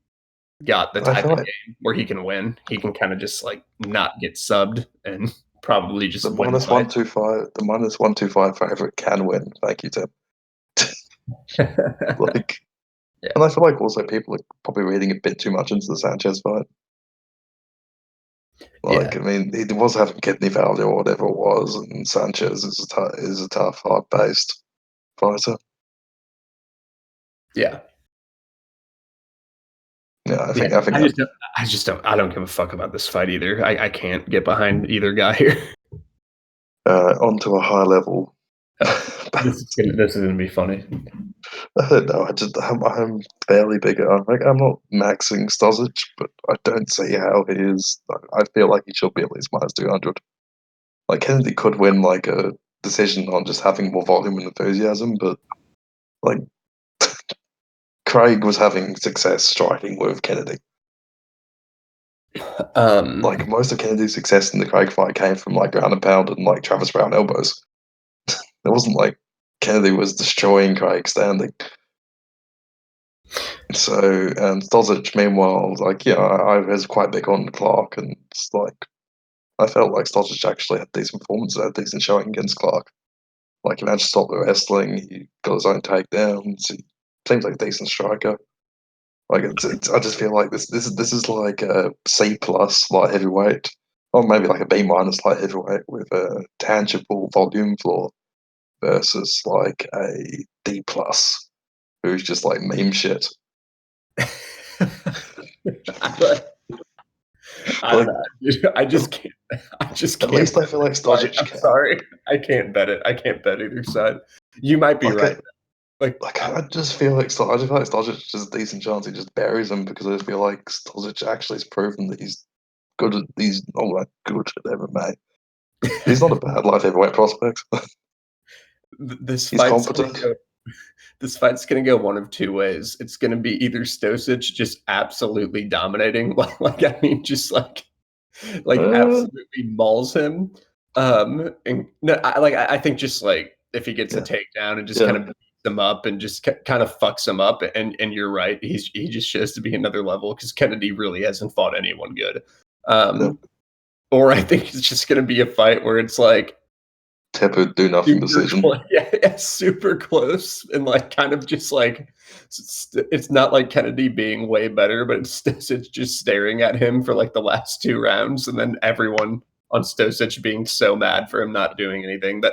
got the I type feel of like game where he can win. He can kind of just like not get subbed and probably the just win minus fight. 125, the minus 125 favorite can win. Thank you, Tim. Like, Yeah. and I feel like also people are probably reading a bit too much into the Sanchez fight. Yeah. Like, I mean, he was having kidney failure or whatever it was, and Sanchez is a tough, hard-paced fighter. Yeah. Yeah, I Yeah. think I don't give a fuck about this fight either. I can't get behind either guy here. onto a high level. Oh, this is gonna be funny. I don't know. I'm fairly bigger. I'm not maxing Stosic, but I don't see how he is. I feel like he should be at least minus 200. Like Kennedy could win like a decision on just having more volume and enthusiasm, but like Craig was having success striking with Kennedy. Like most of Kennedy's success in the Craig fight came from like ground and pound and like Travis Brown elbows. It wasn't like Kennedy was destroying Craig standing. So, and Stosic, meanwhile, like, yeah, I was quite big on Clark, and it's like, I felt like Stosic actually had decent performances, had decent showing against Clark. Like, he managed to stop the wrestling, he got his own takedowns, he seems like a decent striker. Like, I just feel like this is like a C plus light heavyweight, or maybe like a B minus light heavyweight with a tangible volume floor versus like a D plus who's just like meme shit. I don't Like, know. I just can't. I just at can't least I bet feel like this fight. Stosic I'm can. sorry. I can't bet it. I can't bet either side. You might be Like, right. Like, I just feel like I just feel like Stosic has a decent chance he just buries him because I just feel like Stosic actually has proven that he's good at he's not like good at MMA. He's not a bad light heavyweight prospect. this He's fight's gonna competent. go. This fight's gonna go one of two ways. It's gonna be either Stosic just absolutely dominating, I mean, just like Uh, absolutely mauls him. And no, I think just like if he gets a yeah, takedown and just yeah, kind of beats him up and just kind of fucks him up, and you're right, he just shows to be another level because Kennedy really hasn't fought anyone good. yeah. Or I think it's just gonna be a fight where it's like Tepid do nothing super decision. close, yeah, super close, and like kind of just like it's not like Kennedy being way better, but it's just staring at him for like the last two rounds, and then everyone on Stosic being so mad for him not doing anything. That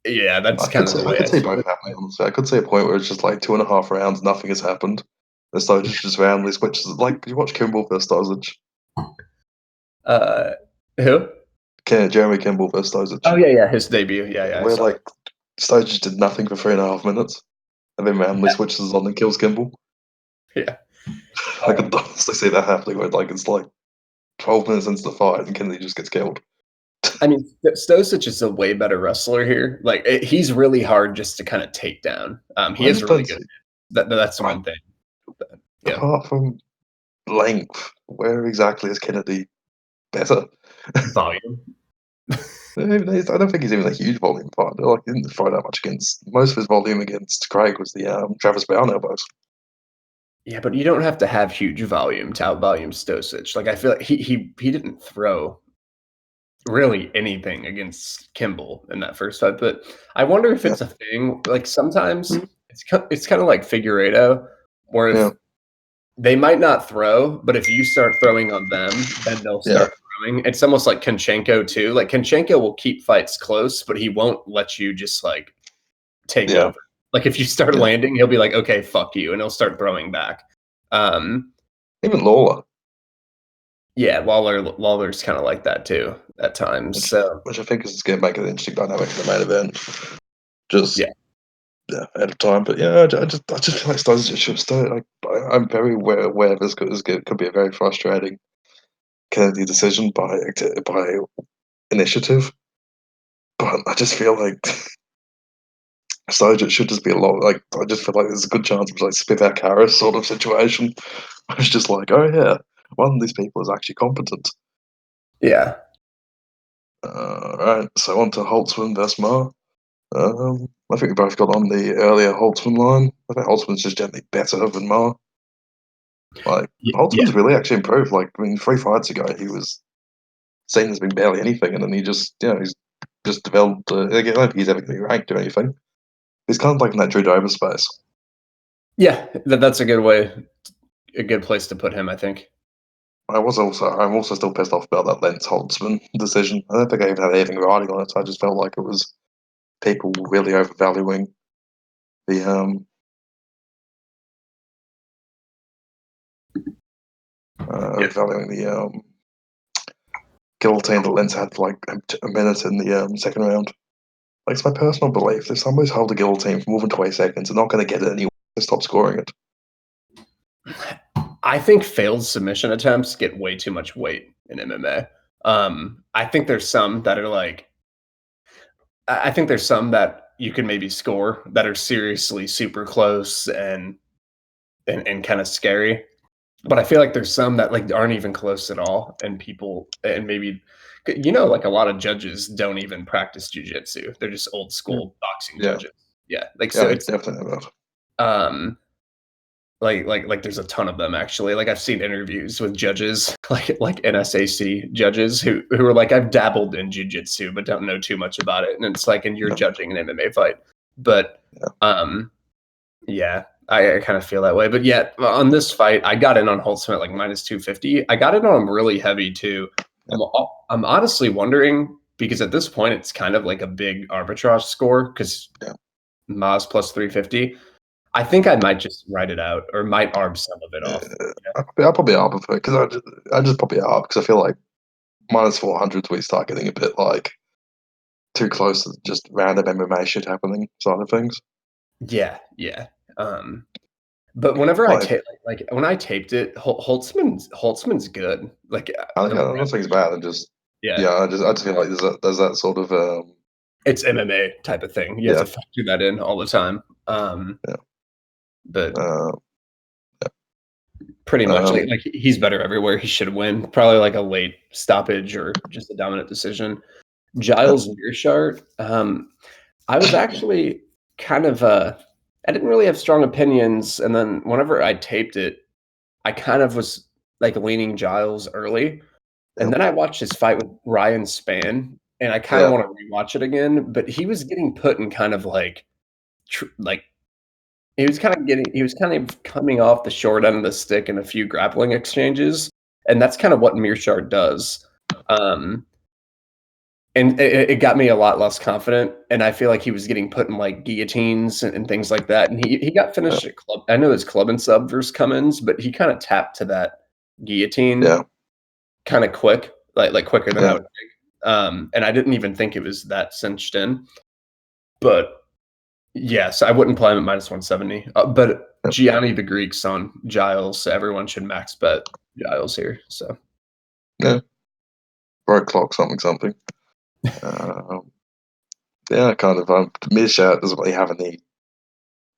yeah, that's kind of the I way could I see see both it. happening. Honestly, I could see a point where it's just like 2.5 rounds, nothing has happened. And Stosic just randomly switches. Like you watch Kimball versus Stosic, Uh, who? Jeremy Kimball versus Stosic, Oh yeah, his debut. Yeah, I where saw like it. Stosic did nothing for 3.5 minutes. And then randomly switches on and kills Kimball. Yeah. I could honestly see that happening where like it's like 12 minutes into the fight and Kennedy just gets killed. I mean, Stosic is a way better wrestler here. Like he's really hard just to kind of take down. He I is just really don't good. see, That's the one thing. But, yeah, apart from length, where exactly is Kennedy better? volume. I don't think he's even a huge volume fighter. Like he didn't fight that much against. Most of his volume against Craig was the Travis Brown elbows. Yeah, but you don't have to have huge volume to out-volume Stosic. Like I feel like he didn't throw really anything against Kimball in that first fight. But I wonder if Yeah, it's a thing. Like sometimes it's kind of like Figueiredo, where if yeah, they might not throw, but if you start throwing on them, then they'll Yeah, start throwing. It's almost like Konchenko too. Like Konchenko will keep fights close, but he won't let you just like take yeah, over. Like if you start yeah. landing, he'll be like, "Okay, fuck you," and he'll start throwing back. Um, Even Lawler, yeah, Lawler's kind of like that too at times. which So which I think is going to make it an interesting dynamic in the main event. Just yeah, ahead of time, but yeah, I just feel like Stozic should start. Like I'm very aware this could be a very frustrating Kennedy decision by initiative, but I just feel like Stozic should just be a lot. Like I just feel like there's a good chance of like Spivak Harris sort of situation. It's just like, oh yeah, one of these people is actually competent. yeah, Right, so on to Holtzman versus Ma. I think we both got on the earlier Holtzman line. I think Holtzman's just generally better than Ma. Like yeah, Holtzman's really actually improved. Like I mean, 3 fights ago he was seen as being barely anything, and then he just he's just developed. Again, I don't think he's ever going to be ranked or anything. He's kind of like in that Drew Dober space. yeah. That's a good way, a good place to put him, I think. I'm also still pissed off about that Lentz Holtzman decision. I don't think I even had anything writing on it. So I just felt like it was people really overvaluing the Yeah. overvaluing the guillotine that Lentz had for like a minute in the second round. Like it's my personal belief, if somebody's held a guillotine for more than 20 seconds, they're not going to get it anyway. To stop scoring it. I think failed submission attempts get way too much weight in MMA. I think there's some that are like, I think there's some that you can maybe score that are seriously super close and kind of scary. But I feel like there's some that like aren't even close at all, and people and maybe like a lot of judges don't even practice jujitsu. They're just old Yeah, school boxing yeah, judges. Yeah, like yeah, so I it's definitely know that. um like there's a ton of them actually. Like I've seen interviews with judges like NSAC judges who are like I've dabbled in jujitsu but don't know too much about it, and it's like and you're Yeah, judging an MMA fight, but yeah, um yeah, I kind of feel that way. But yeah, on this fight, I got in on Holtzman at like minus 250. I got in on him really heavy too. yeah, I'm honestly wondering because at this point it's kind of like a big arbitrage score because yeah. Maz plus 350. I think I might just write it out or might arb some of it off. Yeah. I'll probably up with it because I just probably up because I feel like minus 400s we start getting a bit like too close to just random MMA shit happening side of things. Yeah, yeah. But whenever I Like tape like when I taped it, Holtzman's good. Like I think I'm not saying it's bad. I just yeah, yeah, I just feel like there's that sort of it's MMA type of thing. You have to yeah, factor that in all the time. yeah, But uh, pretty much um, like he's better everywhere. He should win. Probably like a late stoppage or just a dominant decision. yeah, Giles Mearshart. I was actually kind of I didn't really have strong opinions, and then whenever I taped it, I kind of was like leaning Giles early, yeah, and then I watched his fight with Ryan Spann, and I kind of yeah, want to rewatch it again. But he was getting put in kind of like like he was kind of coming off the short end of the stick in a few grappling exchanges, and that's kind of what Mearshart does. Um, and it got me a lot less confident, and I feel like he was getting put in like guillotines and things like that. And he got yeah, finished at club. I know his club and sub versus Cummins, but he kind of tapped to that guillotine yeah, kind of quick, like quicker than I yeah, would think. And I didn't even think it was that cinched in, but yes, I wouldn't play him at minus 170. But yeah, Gianni the Greek's on Giles, so everyone should max bet Giles here. So yeah. Broke clock, something. Um, yeah, kind of. Midshat doesn't really have any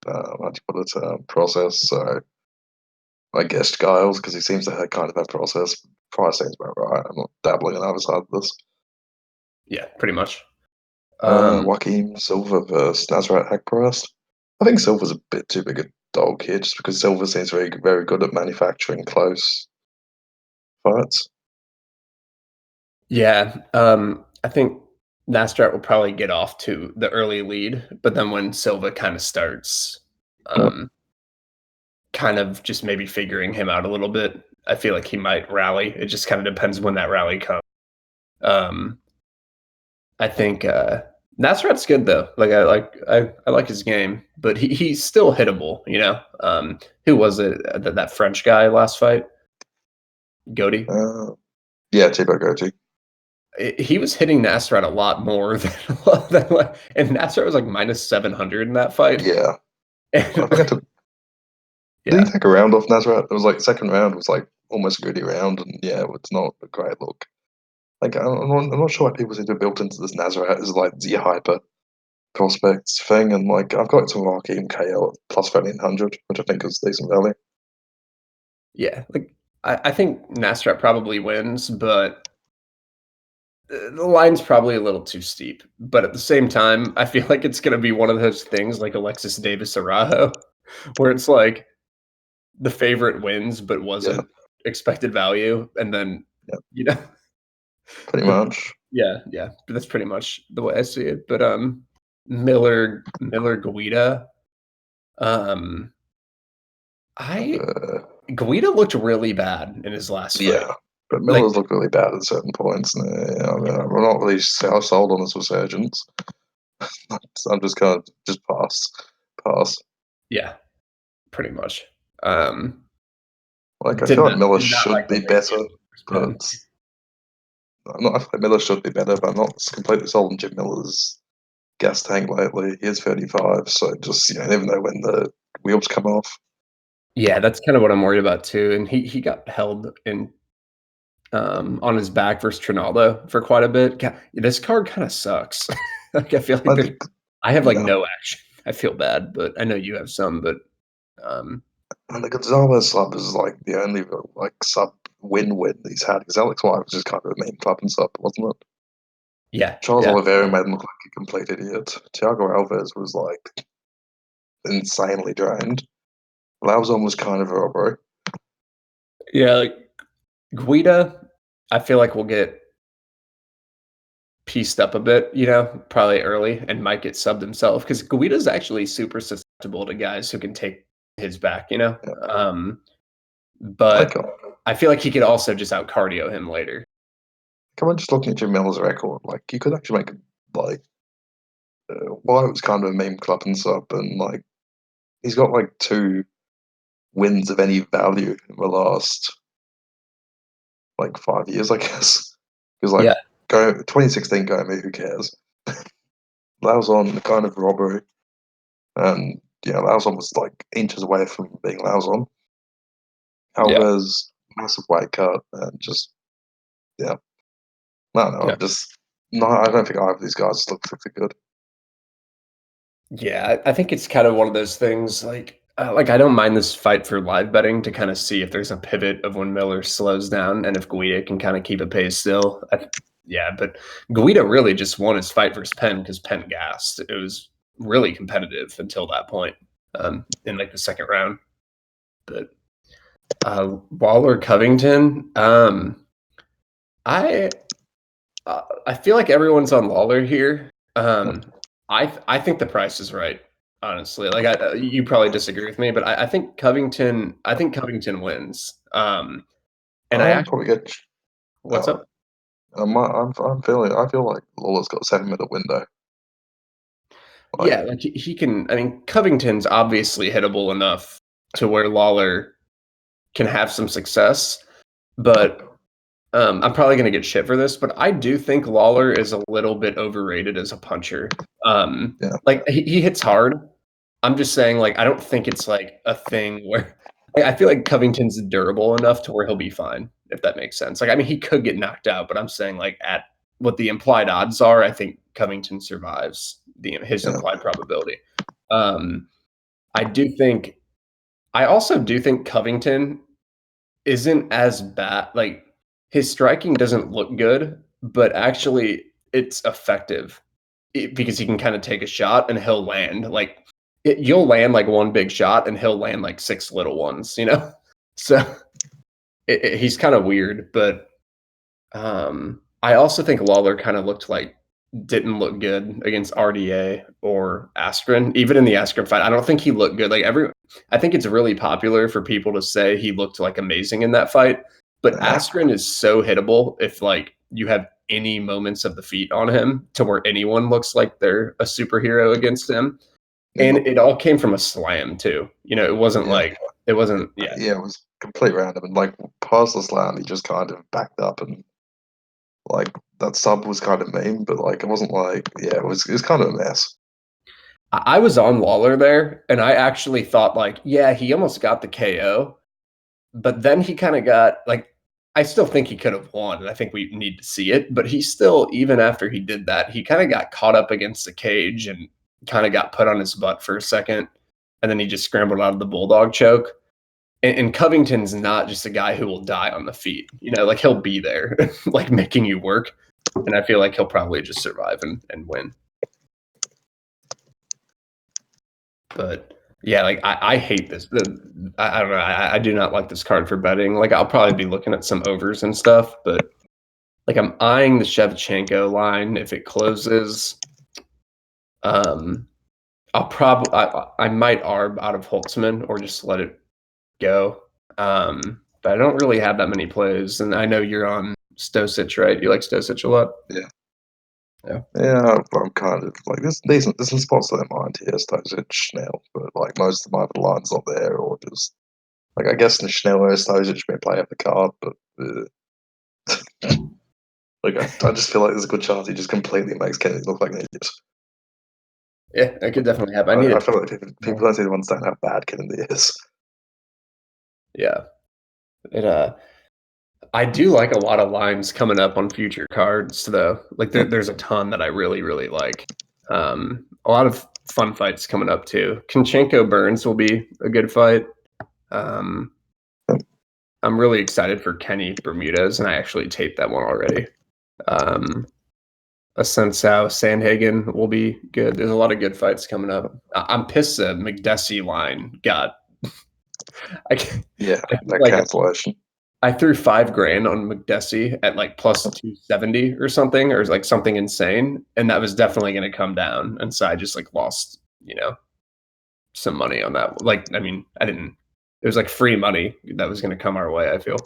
what do you call it process. So I guessed Giles because he seems to have kind of have process. Price seems about right. I'm not dabbling on either side of this. yeah, pretty much. Um, Joaquim Silva versus Nasrat Haqparast. I think Silva's a bit too big a dog here, just because Silva seems very good at manufacturing close fights. yeah, I think Nastrat will probably get off to the early lead, but then when Silva kind of starts, Yeah, um, kind of just maybe figuring him out a little bit. I feel like he might rally. It just kind of depends when that rally comes. I think Nasrat's good though. Like I like his game, but he's still hittable. Who was it? That French guy last fight, Goaty. Yeah, Thibaut Goaty. He was hitting Nasrat a lot more and Nasrat was like -700 in that fight. Yeah, And, I think I took. Did he take a round off Nasrat? It was like second round was like almost a goody round, and yeah, it's not a great look. Like I'm not sure why people seem to have built into this Nasrat as like the hyper prospects thing, and like I've got some Raheem KO at plus 1300, which I think is decent value. yeah, like I think Nasrat probably wins, but the line's probably a little too steep. But at the same time, I feel like it's going to be one of those things like Alexis Davis Arajo, where it's like the favorite wins, but Yeah, wasn't expected value, and then yeah, you know, pretty the, much. yeah, that's pretty much the way I see it. But Miller Guida, um, I Uh, Guida looked really bad in his last fight. yeah, but Like, Miller's looked really bad at certain points. And, yeah, I mean, I'm not really sold on his resurgence. I'm just kind of just pass. yeah, pretty much. Um, Like I did feel like Miller not should like the be way he better, handled his pen. but I feel like Miller should be better, but I'm not completely sold on Jim Miller's gas tank lately. He is 35, so just you never know when the wheels come off. Yeah, that's kind of what I'm worried about too. And he got held in on his back versus Trinaldo for quite a bit. This card kind of sucks. Like I feel like Like, I have like yeah, no action. I feel bad, but I know you have some. But um, and the Gonzalez sub is like the only like sub win he's had because Alex White was just kind of a main club and sub, wasn't it? yeah, Charles yeah, Oliveira made him look like a complete idiot. Thiago Alves was like insanely drained. Lauzon was kind of a robbery. yeah. Like Guida, I feel like will get pieced up a bit, probably early, and might get subbed himself because Guida's actually super susceptible to guys who can take his back. Yeah. Like, But I feel like he could also just out cardio him later. come on, just looking at Jim Miller's record, like you could actually make like White was kind of a meme club and sub, and like he's got like 2 wins of any value in the last like 5 years, I guess. Because like Yeah, go 2016 Gomez, who cares? Lauzon, kind of robbery, and yeah, Lauzon was like inches away from being Lauzon. yeah, Alves, massive weight cut, and just yeah, no, yeah. just no. I don't think either of these guys look particularly good. Yeah, I think it's kind of one of those things. Like I don't mind this fight for live betting to kind of see if there's a pivot of when Miller slows down and if Guida can kind of keep a pace still. Yeah, but Guida really just won his fight versus Penn because Penn gassed. It was really competitive until that point, in like the second round. But Lawler Covington, I I feel like everyone's on Lawler here. I think the price is right. Honestly, like you probably disagree with me, but I think Covington. I think Covington wins. And I I'm actually, probably get. what's Uh, up? I'm feeling. I feel like Lawler's got a 7 minute window. Like, Yeah, like he can. I mean, Covington's obviously hittable enough to where Lawler can have some success, but I'm probably going to get shit for this, but I do think Lawler is a little bit overrated as a puncher. yeah, Like he hits hard. I'm just saying, like, I don't think it's like a thing where I feel like Covington's durable enough to where he'll be fine, if that makes sense. Like, I mean, he could get knocked out, but I'm saying, like, at what the implied odds are, I think Covington survives his yeah, implied probability. Um, I do think, I also do think Covington isn't as bad. Like his striking doesn't look good, but actually it's effective because he can kind of take a shot and he'll land you'll land like one big shot and he'll land like 6 little ones. So he's kind of weird, but I also think Lawler kind of didn't look good against RDA or Askren. Even in the Askren fight, I don't think he looked good. Like I think it's really popular for people to say he looked like amazing in that fight, but Nah, Askren is so hittable if like you have any moments of the feet on him to where anyone looks like they're a superhero against him. And yeah, it all came from a slam too. You know, it wasn't yeah, like it wasn't yeah. yeah. It was complete random, and like past the slam, he just kind of backed up, and like that sub was kind of mean, but like it wasn't like it was kind of a mess. I was on Lawler there and I actually thought like, yeah, he almost got the KO, but then he kind of got like I still think he could have won, and I think we need to see it. But he still, even after he did that, he kind of got caught up against the cage and kind of got put on his butt for a second, and then he just scrambled out of the bulldog choke. And Covington's not just a guy who will die on the feet. You know, like he'll be there, like making you work. And I feel like he'll probably just survive and win. But yeah, like I hate this. I don't know. I do not like this card for betting. Like I'll probably be looking at some overs and stuff, but like I'm eyeing the Shevchenko line. If it closes, um, I might arb out of Holtzman or just let it go. But I don't really have that many plays, and I know you're on Stosic, right? You like Stosic a lot. Yeah, Yeah. yeah. I'm kind of like there's some spots I don't mind here, Stosic, Schnell, but like most of my other lines not there, or just like I guess the Schnell or Stosic may play up the card, but like I just feel like there's a good chance he just completely makes Kennedy look like an idiot. Yeah, that could definitely happen. I need I it. feel like people don't seem to understand how bad Kennedy is. Yeah. It I do like a lot of lines coming up on future cards, though. Like there's a ton that I really, really like. A lot of fun fights coming up too. Konchenko Burns will be a good fight. Um, I'm really excited for Kenny Bermudez, and I actually taped that one already. Um, Asensio Sandhagen will be good. There's a lot of good fights coming up. I'm pissed the McDessie line got. I, Yeah, I that like cancellation. I threw $5,000 on McDessie at like plus 270 or something, or like something insane, and that was definitely going to come down. And so I just like lost, some money on that. Like, I mean, I didn't. It was like free money that was going to come our way. I feel,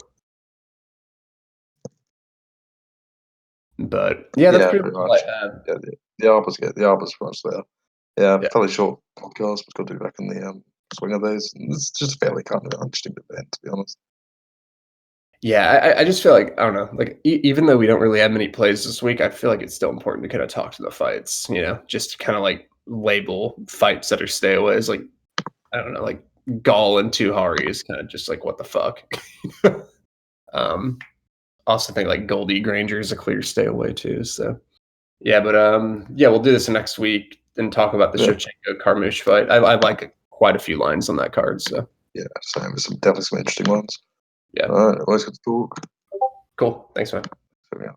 but yeah, that's Yeah, pretty pretty much all much. I have. Yeah, the Arbor's pretty much there. Yeah, Yeah, fairly short podcast, but got to be back in the swing of these. It's just a fairly kind of interesting event, to be honest. yeah. I just feel like I don't know. Like even though we don't really have many plays this week, I feel like it's still important to kind of talk to the fights. Just to kind of like label fights that are stayaways. Like I don't know, like Gall and Tuhari is kind of just like what the fuck. um, Also think like Goldie Granger is a clear stay away too. So yeah, but yeah, we'll do this next week and talk about the Yeah, Shevchenko Carmouche fight. I like quite a few lines on that card. So yeah, same. There's definitely some interesting ones. yeah, All right, always good to talk. cool. Thanks, man. So, yeah.